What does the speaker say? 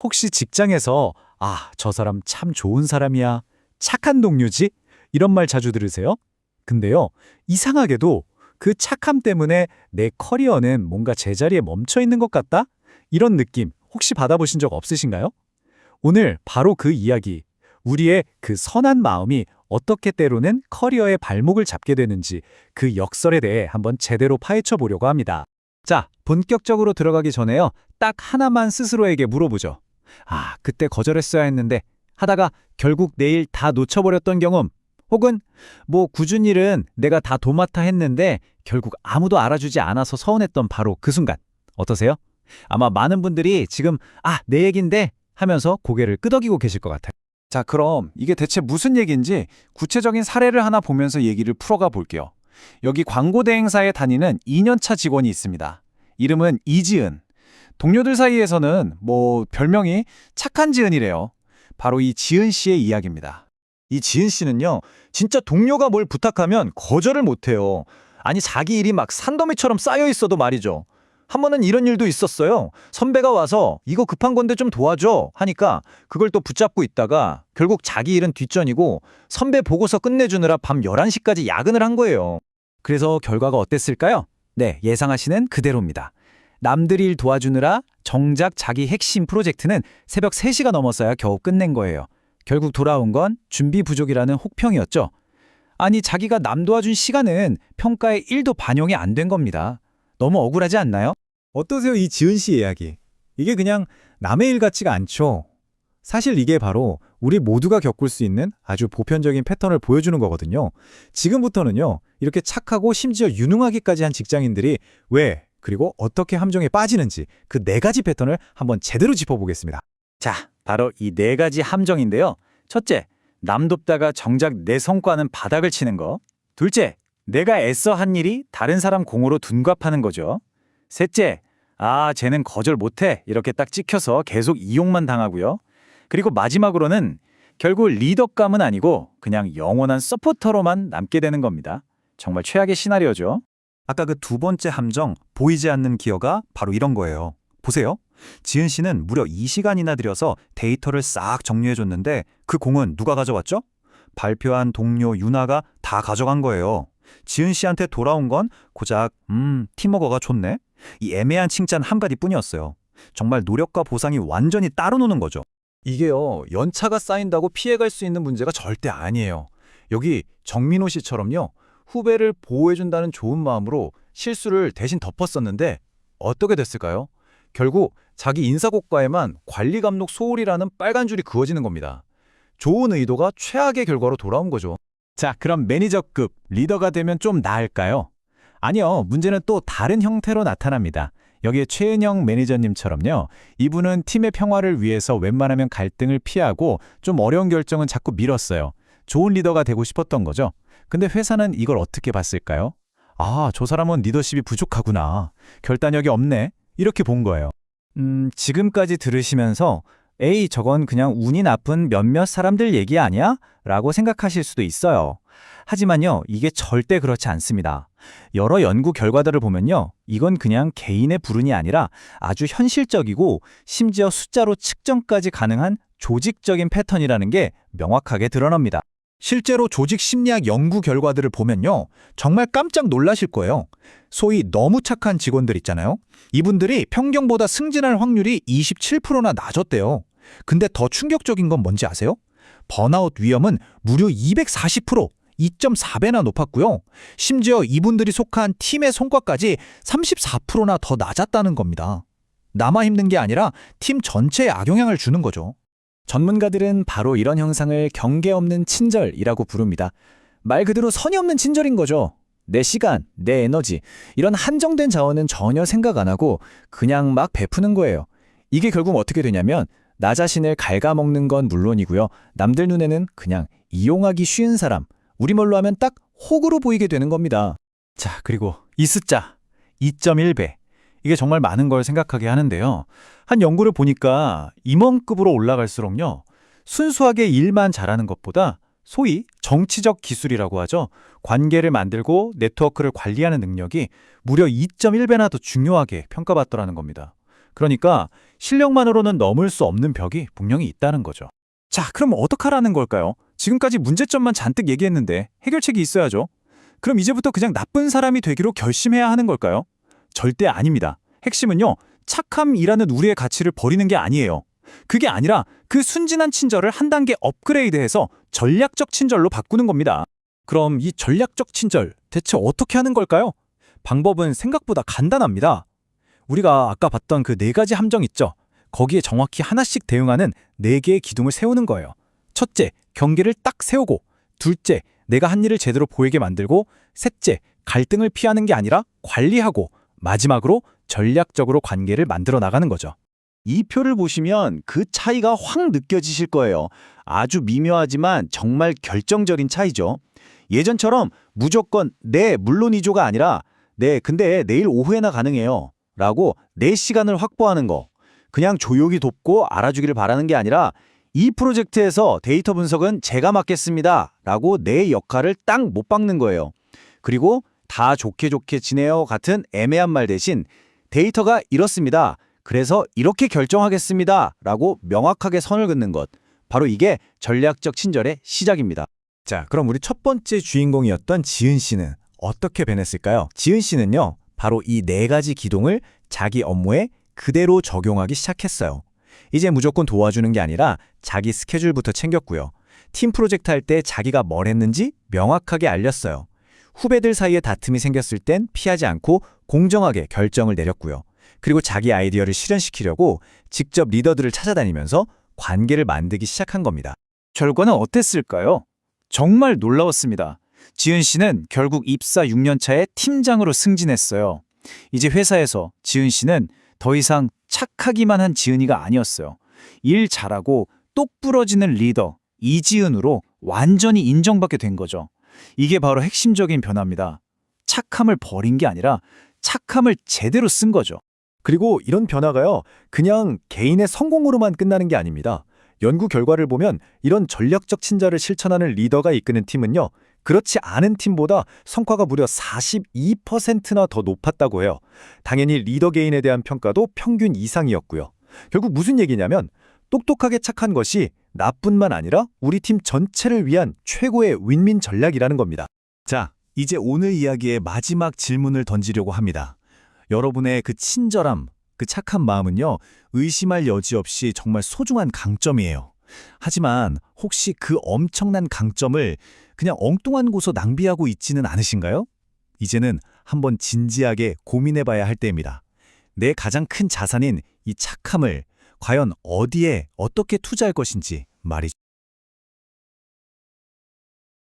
혹시 직장에서 저 사람 참 좋은 사람이야. 착한 동료지? 이런 말 자주 들으세요? 근데요, 이상하게도 그 착함 때문에 내 커리어는 뭔가 제자리에 멈춰 있는 것 같다? 이런 느낌 혹시 받아보신 적 없으신가요? 오늘 바로 그 이야기, 우리의 그 선한 마음이 어떻게 때로는 커리어의 발목을 잡게 되는지 그 역설에 대해 한번 제대로 파헤쳐 보려고 합니다. 자, 본격적으로 들어가기 전에요. 딱 하나만 스스로에게 물어보죠. 그때 거절했어야 했는데 하다가 결국 내일 다 놓쳐버렸던 경험. 혹은 굳은 일은 내가 다 도맡아 했는데 결국 아무도 알아주지 않아서 서운했던 바로 그 순간. 어떠세요? 아마 많은 분들이 지금 내 얘긴데 하면서 고개를 끄덕이고 계실 것 같아요. 자, 그럼 이게 대체 무슨 얘기인지 구체적인 사례를 하나 보면서 얘기를 풀어가 볼게요. 여기 광고 대행사에 다니는 2년차 직원이 있습니다. 이름은 이지은. 동료들 사이에서는 별명이 착한 지은이래요. 바로 이 지은 씨의 이야기입니다. 이 지은 씨는요, 진짜 동료가 뭘 부탁하면 거절을 못해요. 아니, 자기 일이 막 산더미처럼 쌓여 있어도 말이죠. 한 번은 이런 일도 있었어요. 선배가 와서 이거 급한 건데 좀 도와줘 하니까 그걸 또 붙잡고 있다가 결국 자기 일은 뒷전이고 선배 보고서 끝내주느라 밤 11시까지 야근을 한 거예요. 그래서 결과가 어땠을까요? 네, 예상하시는 그대로입니다. 남들 일 도와주느라 정작 자기 핵심 프로젝트는 새벽 3시가 넘었어야 겨우 끝낸 거예요. 결국 돌아온 건 준비 부족이라는 혹평이었죠. 아니, 자기가 남 도와준 시간은 평가에 1도 반영이 안 된 겁니다. 너무 억울하지 않나요? 어떠세요, 이 지은 씨 이야기? 이게 그냥 남의 일 같지가 않죠. 사실 이게 바로 우리 모두가 겪을 수 있는 아주 보편적인 패턴을 보여주는 거거든요. 지금부터는요, 이렇게 착하고 심지어 유능하기까지 한 직장인들이 왜, 그리고 어떻게 함정에 빠지는지 그 4가지 패턴을 한번 제대로 짚어보겠습니다. 자, 바로 이 4가지 함정인데요. 첫째, 남 돕다가 정작 내 성과는 바닥을 치는 거. 둘째, 내가 애써 한 일이 다른 사람 공으로 둔갑하는 거죠. 셋째, 쟤는 거절 못해 이렇게 딱 찍혀서 계속 이용만 당하고요. 그리고 마지막으로는 결국 리더감은 아니고 그냥 영원한 서포터로만 남게 되는 겁니다. 정말 최악의 시나리오죠. 아까 그 2번째 함정, 보이지 않는 기여가 바로 이런 거예요. 보세요. 지은 씨는 무려 2시간이나 들여서 데이터를 싹 정리해줬는데 그 공은 누가 가져왔죠? 발표한 동료 유나가 다 가져간 거예요. 지은 씨한테 돌아온 건 고작 팀워크가 좋네? 이 애매한 칭찬 한 가지뿐이었어요. 정말 노력과 보상이 완전히 따로 노는 거죠. 이게요, 연차가 쌓인다고 피해갈 수 있는 문제가 절대 아니에요. 여기 정민호 씨처럼요, 후배를 보호해준다는 좋은 마음으로 실수를 대신 덮었었는데 어떻게 됐을까요? 결국 자기 인사고과에만 관리감독 소홀이라는 빨간 줄이 그어지는 겁니다. 좋은 의도가 최악의 결과로 돌아온 거죠. 자, 그럼 매니저급 리더가 되면 좀 나을까요? 아니요, 문제는 또 다른 형태로 나타납니다. 여기에 최은영 매니저님처럼요. 이분은 팀의 평화를 위해서 웬만하면 갈등을 피하고 좀 어려운 결정은 자꾸 미뤘어요. 좋은 리더가 되고 싶었던 거죠. 근데 회사는 이걸 어떻게 봤을까요? 저 사람은 리더십이 부족하구나. 결단력이 없네. 이렇게 본 거예요. 지금까지 들으시면서 에이, 저건 그냥 운이 나쁜 몇몇 사람들 얘기 아니야? 라고 생각하실 수도 있어요. 하지만요, 이게 절대 그렇지 않습니다. 여러 연구 결과들을 보면요, 이건 그냥 개인의 불운이 아니라 아주 현실적이고 심지어 숫자로 측정까지 가능한 조직적인 패턴이라는 게 명확하게 드러납니다. 실제로 조직 심리학 연구 결과들을 보면요, 정말 깜짝 놀라실 거예요. 소위 너무 착한 직원들 있잖아요. 이분들이 평균보다 승진할 확률이 27%나 낮았대요. 근데 더 충격적인 건 뭔지 아세요? 번아웃 위험은 무려 240%, 2.4배나 높았고요. 심지어 이분들이 속한 팀의 성과까지 34%나 더 낮았다는 겁니다. 나만 힘든 게 아니라 팀 전체에 악영향을 주는 거죠. 전문가들은 바로 이런 형상을 경계 없는 친절이라고 부릅니다. 말 그대로 선이 없는 친절인 거죠. 내 시간, 내 에너지, 이런 한정된 자원은 전혀 생각 안 하고 그냥 막 베푸는 거예요. 이게 결국 어떻게 되냐면 나 자신을 갉아먹는 건 물론이고요. 남들 눈에는 그냥 이용하기 쉬운 사람, 우리말로 하면 딱 호구로 보이게 되는 겁니다. 자, 그리고 이 숫자, 2.1배. 이게 정말 많은 걸 생각하게 하는데요. 한 연구를 보니까 임원급으로 올라갈수록요, 순수하게 일만 잘하는 것보다 소위 정치적 기술이라고 하죠. 관계를 만들고 네트워크를 관리하는 능력이 무려 2.1배나 더 중요하게 평가받더라는 겁니다. 그러니까 실력만으로는 넘을 수 없는 벽이 분명히 있다는 거죠. 자, 그럼 어떡하라는 걸까요? 지금까지 문제점만 잔뜩 얘기했는데 해결책이 있어야죠. 그럼 이제부터 그냥 나쁜 사람이 되기로 결심해야 하는 걸까요? 절대 아닙니다. 핵심은요, 착함이라는 우리의 가치를 버리는 게 아니에요. 그게 아니라 그 순진한 친절을 한 단계 업그레이드해서 전략적 친절로 바꾸는 겁니다. 그럼 이 전략적 친절, 대체 어떻게 하는 걸까요? 방법은 생각보다 간단합니다. 우리가 아까 봤던 그 4가지 함정 있죠? 거기에 정확히 하나씩 대응하는 4개의 기둥을 세우는 거예요. 첫째, 경계를 딱 세우고, 둘째, 내가 한 일을 제대로 보이게 만들고, 셋째, 갈등을 피하는 게 아니라 관리하고, 마지막으로 전략적으로 관계를 만들어 나가는 거죠. 이 표를 보시면 그 차이가 확 느껴지실 거예요. 아주 미묘하지만 정말 결정적인 차이죠. 예전처럼 무조건 네, 물론이죠가 아니라 네, 근데 내일 오후에나 가능해요. 라고 내 시간을 확보하는 거. 그냥 조용히 돕고 알아주기를 바라는 게 아니라 이 프로젝트에서 데이터 분석은 제가 맡겠습니다. 라고 내 역할을 딱 못 박는 거예요. 그리고 다 좋게 좋게 지내요 같은 애매한 말 대신 데이터가 이렇습니다. 그래서 이렇게 결정하겠습니다. 라고 명확하게 선을 긋는 것. 바로 이게 전략적 친절의 시작입니다. 자, 그럼 우리 첫 번째 주인공이었던 지은 씨는 어떻게 변했을까요? 지은 씨는요, 바로 이 4가지 기둥을 자기 업무에 그대로 적용하기 시작했어요. 이제 무조건 도와주는 게 아니라 자기 스케줄부터 챙겼고요. 팀 프로젝트 할 때 자기가 뭘 했는지 명확하게 알렸어요. 후배들 사이에 다툼이 생겼을 땐 피하지 않고 공정하게 결정을 내렸고요. 그리고 자기 아이디어를 실현시키려고 직접 리더들을 찾아다니면서 관계를 만들기 시작한 겁니다. 결과는 어땠을까요? 정말 놀라웠습니다. 지은 씨는 결국 입사 6년 차에 팀장으로 승진했어요. 이제 회사에서 지은 씨는 더 이상 착하기만 한 지은이가 아니었어요. 일 잘하고 똑 부러지는 리더, 이지은으로 완전히 인정받게 된 거죠. 이게 바로 핵심적인 변화입니다. 착함을 버린 게 아니라 착함을 제대로 쓴 거죠. 그리고 이런 변화가요, 그냥 개인의 성공으로만 끝나는 게 아닙니다. 연구 결과를 보면 이런 전략적 친절을 실천하는 리더가 이끄는 팀은요, 그렇지 않은 팀보다 성과가 무려 42%나 더 높았다고 해요. 당연히 리더 개인에 대한 평가도 평균 이상이었고요. 결국 무슨 얘기냐면 똑똑하게 착한 것이 나뿐만 아니라 우리 팀 전체를 위한 최고의 윈윈 전략이라는 겁니다. 자, 이제 오늘 이야기의 마지막 질문을 던지려고 합니다. 여러분의 그 친절함, 그 착한 마음은요, 의심할 여지 없이 정말 소중한 강점이에요. 하지만 혹시 그 엄청난 강점을 그냥 엉뚱한 곳에 낭비하고 있지는 않으신가요? 이제는 한번 진지하게 고민해봐야 할 때입니다. 내 가장 큰 자산인 이 착함을 과연 어디에 어떻게 투자할 것인지 말이죠.